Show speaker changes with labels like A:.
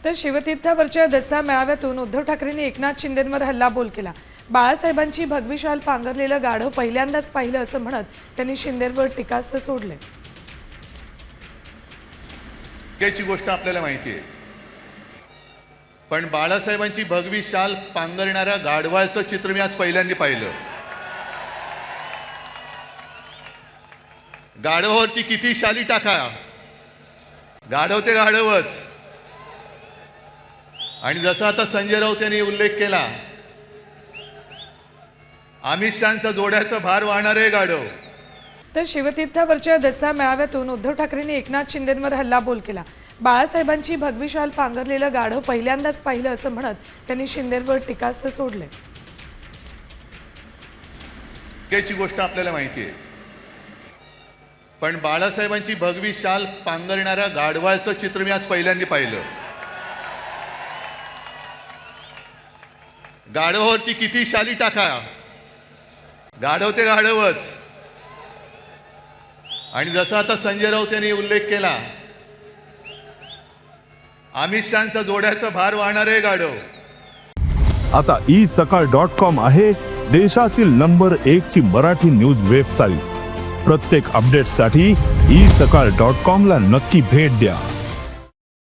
A: तर शिवतीर्थावरच्या दसरा मेळाव्यातून उद्धव ठाकरेंनी एकनाथ शिंदेंवर हल्लाबोल केला। बाळासाहेबांची भगवी शाल पांघरलेलं गाढव पहिल्यांदाच पाहिलं असं म्हणत त्यांनी शिंदेंवर टीकास्त्र सोडले।
B: याची गोष्ट आपल्याला माहिती आहे, पण बाळासाहेबांची भगवी शाल पांघरणाऱ्या गाढवाचं चित्र मी आज पहिल्यांदा पाहिलं। गाढवावरती किती शाली टाका, गाढव ते गाढवच। आणि जसं आता संजय राऊत यांनी उल्लेख केला, अमित शहांचा जोड्याचा भार वाहणारे गाढव।
A: तर शिवतीर्थावरच्या दसरा मेळाव्यातून उद्धव ठाकरेंनी एकनाथ शिंदेंवर हल्लाबोल केला। बाळासाहेबांची भगवी शाल पांघरलेलं गाढव पहिल्यांदाच पाहिलं असं म्हणत त्यांनी शिंदेंवर टीकास्त्र सोडले।
B: याची गोष्ट आपल्याला माहिती आहे, पण बाळासाहेबांची भगवी शाल पांघरणाऱ्या गाढवाचं चित्र मी आज पहिल्यांदा पाहिलं। गाढवावरती किती शाली टाका, गाढव ते गाढवच। आणि जसं आता संजय राऊत यांनी उल्लेख केला, अमित शहांचा जोड्याचा भार वाहणारे गाढव।
C: आता isakal.com आहे देशातील नंबर 1 ची मराठी न्यूज वेबसाईट। प्रत्येक अपडेटसाठी isakal.com ला नक्की भेट द्या।